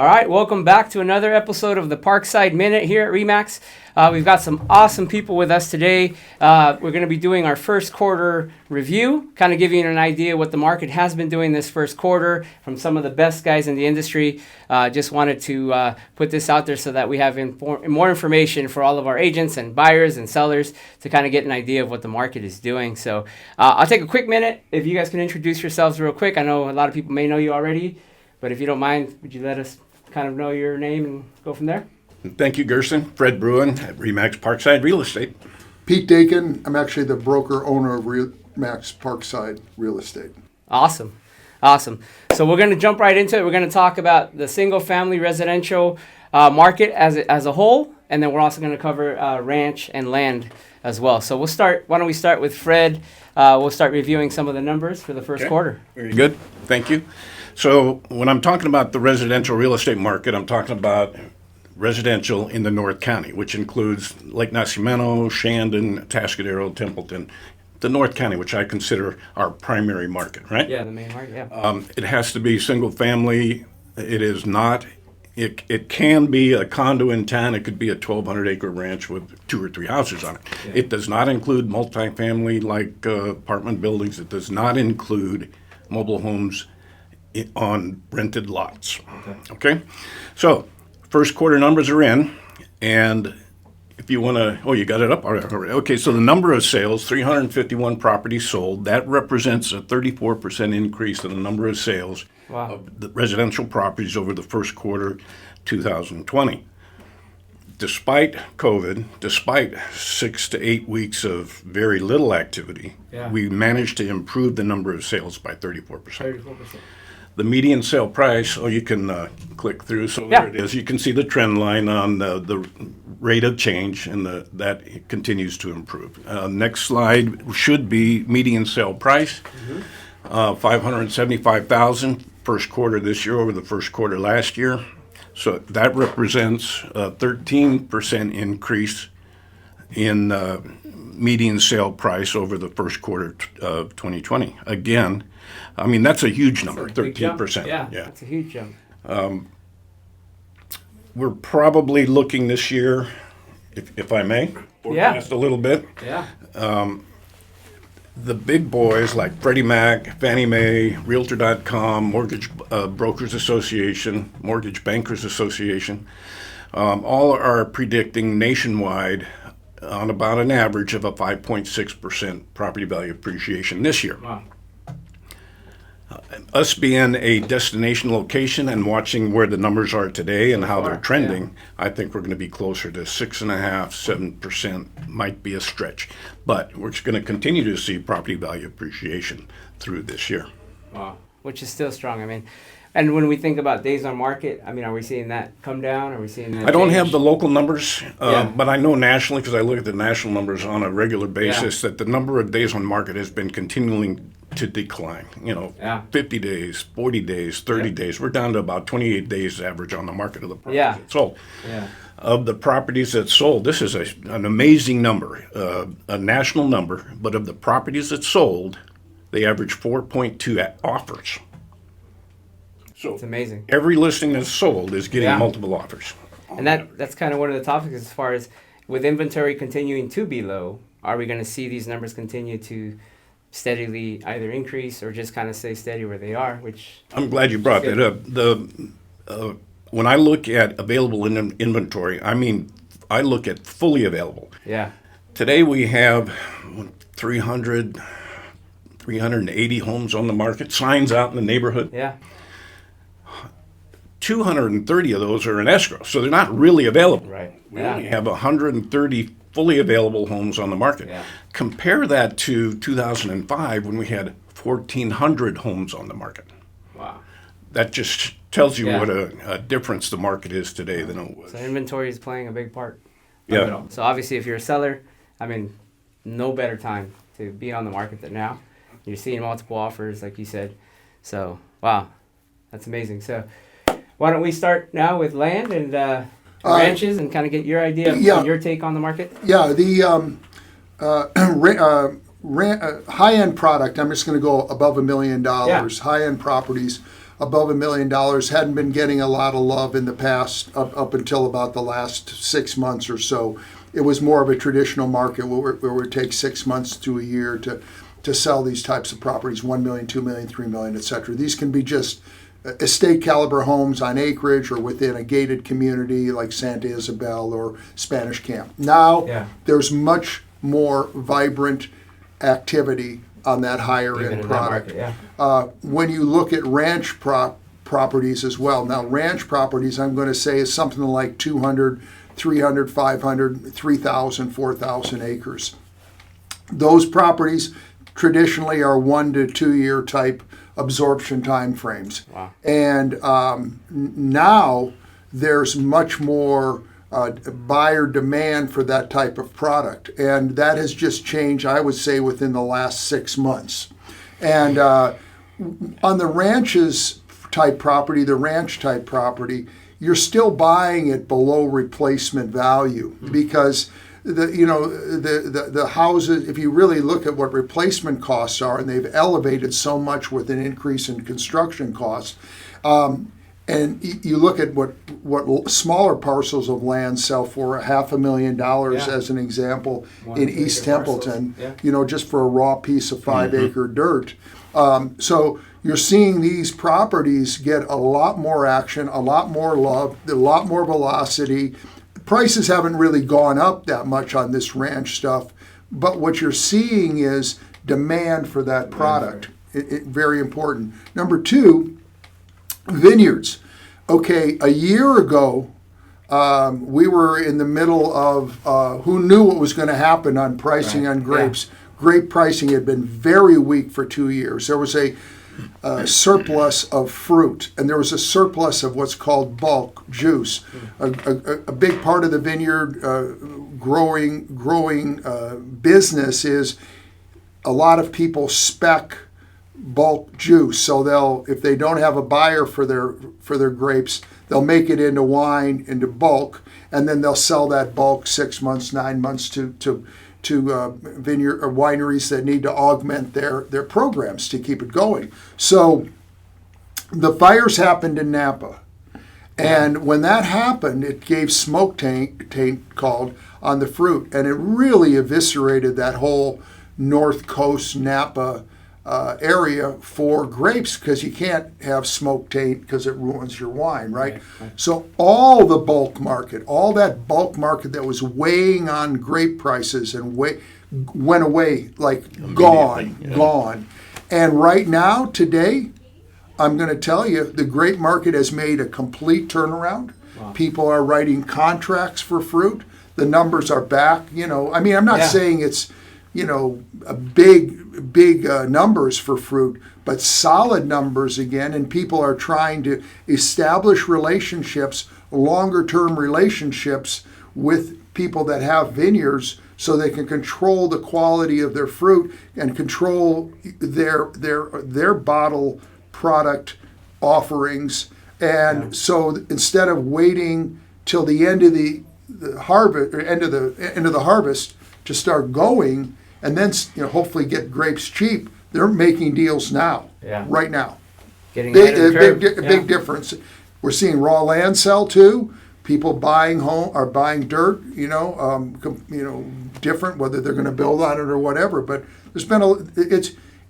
All right, welcome back to another episode of the Parkside Minute here at RE/MAX. We've got some awesome people with us today. We're going to be doing our first quarter review, kind of giving you an idea what the market has been doing this first quarter from some of the best guys in the industry. Just wanted to put this out there so that we have more information for all of our agents and buyers and sellers to kind of get an idea of what the market is doing. So I'll take a quick minute. If you guys can introduce yourselves real quick. I know a lot of people may know you already, but if you don't mind, would you let us kind of know your name and go from there? Thank you, Gerson. Fred Bruin at RE/MAX Parkside Real Estate. Pete Dakin. I'm actually the broker owner of RE/MAX Parkside Real Estate. Awesome. So we're going to jump right into it. We're going to talk about the single-family residential market as a whole, and then we're also going to cover ranch and land as well. So we'll start. Why don't we start with Fred? We'll start reviewing some of the numbers for the first quarter. Very good. Thank you. So when I'm talking about the residential real estate market, I'm talking about residential in the North County, which includes Lake Nacimiento, Shandon, Atascadero, Templeton, the North County, which I consider our primary market, right? Yeah, the main market, yeah. It has to be single family. It is not. It can be a condo in town. It could be a 1,200-acre ranch with 2 or 3 houses on it. Yeah. It does not include multifamily like apartment buildings. It does not include mobile homes on rented lots. Okay? So first quarter numbers are in, and if you want to, you got it up? All right. Okay, so the number of sales, 351 properties sold. That represents a 34% increase in the number of sales of the residential properties over the first quarter 2020. Despite COVID, despite 6 to 8 weeks of very little activity, we managed to improve the number of sales by 34%. 34%. The median sale price, you can click through. So there it is. You can see the trend line on the rate of change, and that continues to improve. Next slide should be median sale price, $575,000 first quarter this year over the first quarter last year. So that represents a 13% increase in median sale price over the first quarter of 2020. Again, I mean, that's a huge number, 13%. Yeah, that's a huge jump. We're probably looking this year, if I may, forecast a little bit. Yeah. The big boys like Freddie Mac, Fannie Mae, Realtor.com, Mortgage Brokers Association, Mortgage Bankers Association, all are predicting nationwide on about an average of a 5.6% property value appreciation this year. Wow. Us being a destination location and watching where the numbers are today and how they're trending, I think we're going to be closer to 6.5%, 7%, might be a stretch. But we're just going to continue to see property value appreciation through this year. Wow, which is still strong. I mean, and when we think about days on market, I mean, are we seeing that come down? Are we seeing that I don't change? have the local numbers, but I know nationally, because I look at the national numbers on a regular basis, that the number of days on market has been continuing to decline. 50 days, 40 days, 30 days. We're down to about 28 days average on the market of the properties that sold. Yeah. Of the properties that sold, this is an amazing number, a national number, but of the properties that sold, they average 4.2 offers. So it's amazing. Every listing that's sold is getting multiple offers. And that's kind of one of the topics as far as with inventory continuing to be low, are we going to see these numbers continue to steadily either increase or just kind of stay steady where they are? Which I'm glad you brought that up. When I look at available inventory, I mean, I look at fully available. Yeah. Today we have 380 homes on the market, signs out in the neighborhood. Yeah. 230 of those are in escrow, so they're not really available. Right. We only have 130 fully available homes on the market. Yeah. Compare that to 2005 when we had 1,400 homes on the market. Wow. That just tells you what a difference the market is today than it was. So inventory is playing a big part of it all. So obviously if you're a seller, I mean, no better time to be on the market than now. You're seeing multiple offers, like you said. So, wow, that's amazing. So why don't we start now with land and ranches and kind of get your idea of your take on the market? Yeah, the high-end product, I'm just going to go above $1 million, high-end properties. above $1 million hadn't been getting a lot of love in the past up until about the last 6 months or so. It was more of a traditional market where it would take 6 months to a year to sell these types of properties, $1 million, $2 million, $3 million, et cetera. These can be just estate caliber homes on acreage or within a gated community like Santa Isabel or Spanish Camp. Now there's much more vibrant activity on that higher Even end in product. that market, When you look at ranch properties as well, now ranch properties I'm going to say is something like 200, 300, 500, 3,000, 4,000 acres. Those properties traditionally are 1 to 2 year type absorption time frames. Wow. And now there's much more buyer demand for that type of product. And that has just changed, I would say, within the last 6 months. And on the ranches type property, the ranch type property, you're still buying it below replacement value because the houses, if you really look at what replacement costs are, and they've elevated so much with an increase in construction costs, and you look at what smaller parcels of land sell for $500,000 as an example in East Templeton, just for a raw piece of 5-acre dirt. So you're seeing these properties get a lot more action, a lot more love, a lot more velocity. Prices haven't really gone up that much on this ranch stuff, but what you're seeing is demand for that product. Very important. Number two, vineyards. Okay, a year ago, we were in the middle of who knew what was going to happen on pricing on grapes. Yeah. Grape pricing had been very weak for 2 years. There was a surplus of fruit, and there was a surplus of what's called bulk juice. A big part of the vineyard growing business is a lot of people spec bulk juice. So if they don't have a buyer for their grapes, they'll make it into wine, into bulk, and then they'll sell that bulk 6 months, 9 months to vineyard or wineries that need to augment their programs to keep it going. So the fires happened in Napa. And when that happened, it gave smoke taint called on the fruit. And it really eviscerated that whole North Coast Napa area for grapes, because you can't have smoke taint because it ruins your wine, right? So all the bulk market, all that bulk market that was weighing on grape prices and went away, like gone. And right now, today, I'm going to tell you, the grape market has made a complete turnaround. Wow. People are writing contracts for fruit. The numbers are back. I'm not saying it's a big numbers for fruit, but solid numbers again, and people are trying to establish relationships, longer term relationships with people that have vineyards so they can control the quality of their fruit and control their bottle product offerings. And so instead of waiting till the end of the harvest, or end of the harvest to start going, and then hopefully get grapes cheap, they're making deals now, right now. Getting ahead of the curve. Big difference. We're seeing raw land sell too. People buying dirt, different, whether they're going to build on it or whatever. But there's been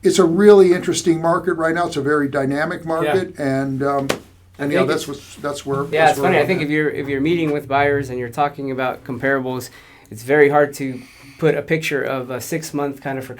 it's a really interesting market right now. It's a very dynamic market, and that's where. Yeah, it's funny. I think if you're meeting with buyers and you're talking about comparables, it's very hard to put a picture of a 6 month kind of for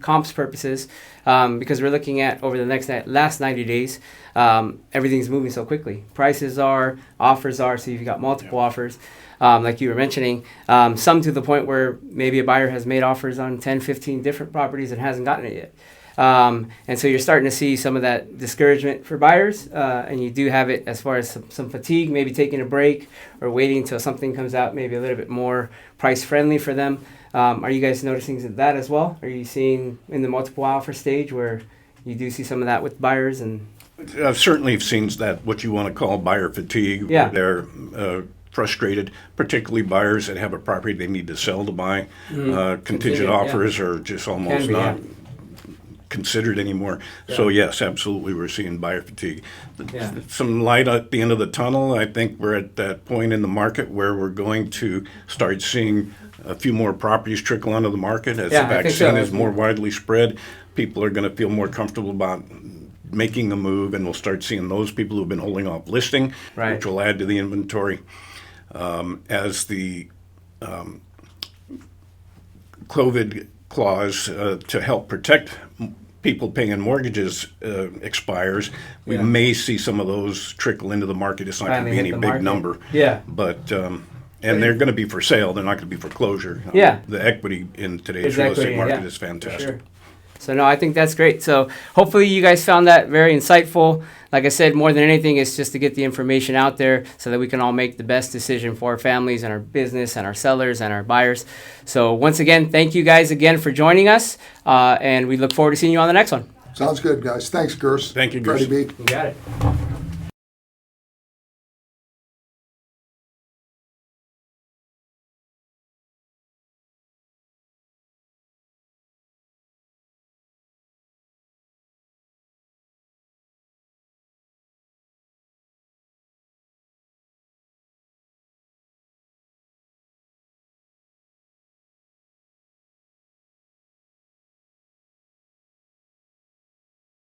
comps purposes, because we're looking at over the last 90 days, everything's moving so quickly. Prices are, offers are, so you've got multiple offers, like you were mentioning, some to the point where maybe a buyer has made offers on 10, 15 different properties and hasn't gotten it yet. And so you're starting to see some of that discouragement for buyers, and you do have it as far as some fatigue, maybe taking a break or waiting until something comes out maybe a little bit more price friendly for them. Are you guys noticing that as well? Are you seeing in the multiple offer stage where you do see some of that with buyers? And certainly have seen that, what you want to call buyer fatigue. Yeah. They're frustrated, particularly buyers that have a property they need to sell to buy. Contingent offers are just almost considered anymore. So yes, absolutely, we're seeing buyer fatigue. Yeah. Some light at the end of the tunnel. I think we're at that point in the market where we're going to start seeing a few more properties trickle onto the market as Yeah, the I think so. vaccine is more widely spread. People are going to feel more comfortable about making a move, and we'll start seeing those people who've been holding off listing, Right. which will add to the inventory. As the COVID clause to help protect people paying mortgages expires, we Yeah. may see some of those trickle into the market. It's not going to Finally be hit any the big market. number. Yeah. But, and they're going to be for sale. They're not going to be foreclosure. Yeah. The equity in today's There's real equity, estate market yeah, is fantastic. Sure. So no, I think that's great. So hopefully you guys found that very insightful. Like I said, more than anything, it's just to get the information out there so that we can all make the best decision for our families and our business and our sellers and our buyers. So once again, thank you guys again for joining us, and we look forward to seeing you on the next one. Sounds good, guys. Thanks, Gers. Thank you, Freddie Gers. B. You got it.